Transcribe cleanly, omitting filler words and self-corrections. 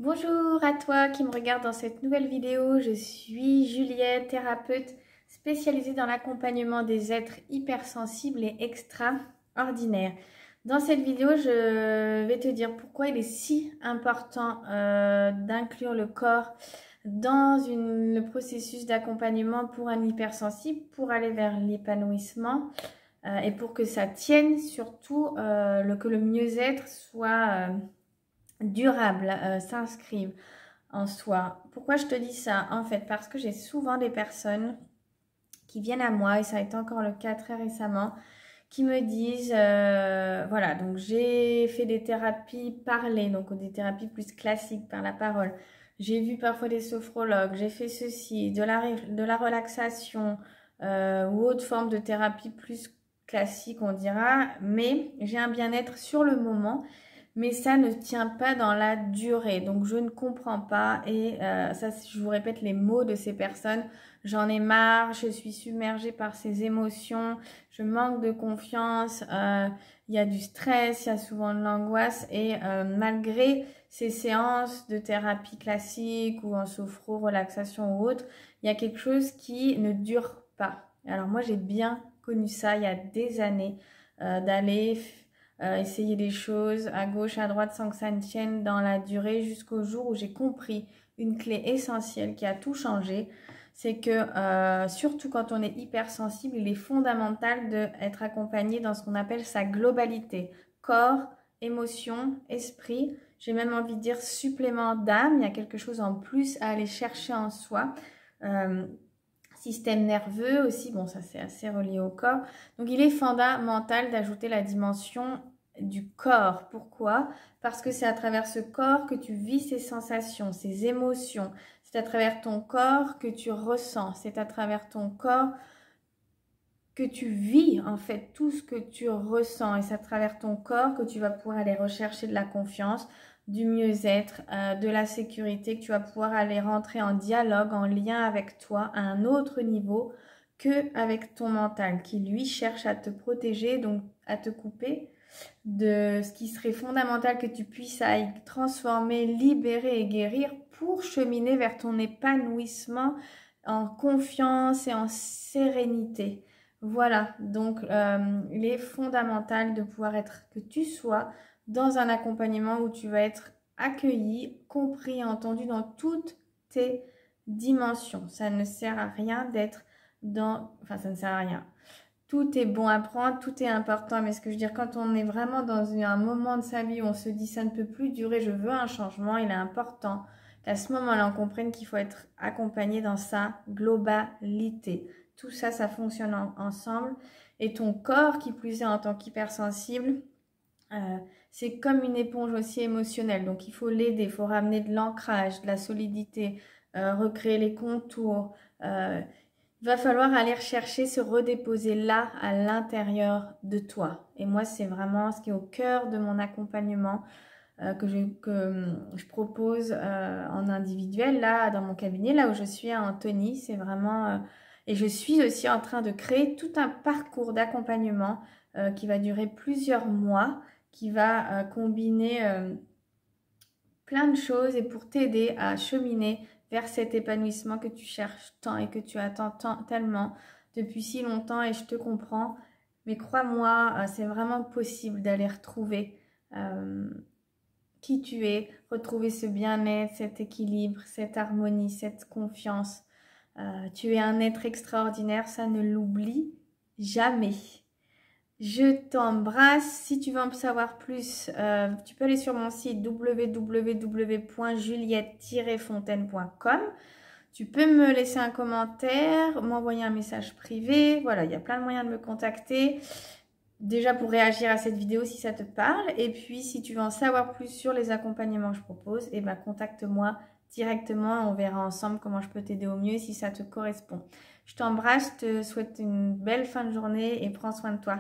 Bonjour à toi qui me regarde dans cette nouvelle vidéo. Je suis Juliette, thérapeute spécialisée dans l'accompagnement des êtres hypersensibles et extraordinaires. Dans cette vidéo, je vais te dire pourquoi il est si important d'inclure le corps dans le processus d'accompagnement pour un hypersensible, pour aller vers l'épanouissement et pour que ça tienne, surtout que le mieux-être soit durable, s'inscrivent en soi. Pourquoi je te dis ça? En fait, parce que j'ai souvent des personnes qui viennent à moi, et ça a été encore le cas très récemment, qui me disent, voilà, donc j'ai fait des thérapies parlées, donc des thérapies plus classiques par la parole. J'ai vu parfois des sophrologues, j'ai fait ceci, de la relaxation ou autre forme de thérapie plus classique, on dira, mais j'ai un bien-être sur le moment. Mais ça ne tient pas dans la durée, donc je ne comprends pas et ça, je vous répète les mots de ces personnes. J'en ai marre, je suis submergée par ces émotions, je manque de confiance, il y a du stress, il y a souvent de l'angoisse et malgré ces séances de thérapie classique ou en sophro, relaxation ou autre, il y a quelque chose qui ne dure pas. Alors moi j'ai bien connu ça il y a des années, d'aller essayer des choses à gauche, à droite sans que ça ne tienne dans la durée jusqu'au jour où j'ai compris une clé essentielle qui a tout changé. C'est que surtout quand on est hypersensible, il est fondamental d'être accompagné dans ce qu'on appelle sa globalité. Corps, émotion, esprit, j'ai même envie de dire supplément d'âme. Il y a quelque chose en plus à aller chercher en soi. Système nerveux aussi, bon ça c'est assez relié au corps. Donc il est fondamental d'ajouter la dimension du corps. Pourquoi? Parce que c'est à travers ce corps que tu vis ces sensations, ces émotions. C'est à travers ton corps que tu ressens. C'est à travers ton corps que tu vis en fait tout ce que tu ressens. Et c'est à travers ton corps que tu vas pouvoir aller rechercher de la confiance, du mieux-être, de la sécurité, que tu vas pouvoir aller rentrer en dialogue, en lien avec toi à un autre niveau que avec ton mental qui lui cherche à te protéger, donc à te couper de ce qui serait fondamental que tu puisses aller transformer, libérer et guérir pour cheminer vers ton épanouissement en confiance et en sérénité. Voilà, donc il est fondamental de pouvoir être, que tu sois dans un accompagnement où tu vas être accueilli, compris, entendu dans toutes tes dimensions. Ça ne sert à rien d'être enfin ça ne sert à rien. Tout est bon à prendre, tout est important, mais ce que je veux dire, quand on est vraiment dans un moment de sa vie où on se dit ça ne peut plus durer, je veux un changement, il est important qu'à ce moment-là, on comprenne qu'il faut être accompagné dans sa globalité. Tout ça, ça fonctionne ensemble. Et ton corps, qui plus est en tant qu'hypersensible, c'est comme une éponge aussi émotionnelle. Donc, il faut l'aider, il faut ramener de l'ancrage, de la solidité, recréer les contours. Il va falloir aller rechercher, se redéposer là, à l'intérieur de toi. Et moi, c'est vraiment ce qui est au cœur de mon accompagnement que je propose en individuel, là, dans mon cabinet, là où je suis à Antony. C'est vraiment... et je suis aussi en train de créer tout un parcours d'accompagnement qui va durer plusieurs mois, qui va combiner plein de choses et pour t'aider à cheminer vers cet épanouissement que tu cherches tant et que tu attends tellement depuis si longtemps, et je te comprends. Mais crois-moi, c'est vraiment possible d'aller retrouver qui tu es, retrouver ce bien-être, cet équilibre, cette harmonie, cette confiance. Tu es un être extraordinaire, ça ne l'oublie jamais. Je t'embrasse. Si tu veux en savoir plus, tu peux aller sur mon site www.juliette-fontaine.com. Tu peux me laisser un commentaire, m'envoyer un message privé. Voilà, il y a plein de moyens de me contacter. Déjà pour réagir à cette vidéo si ça te parle. Et puis si tu veux en savoir plus sur les accompagnements que je propose, eh ben, contacte-moi directement. On verra ensemble comment je peux t'aider au mieux si ça te correspond. Je t'embrasse, je te souhaite une belle fin de journée et prends soin de toi.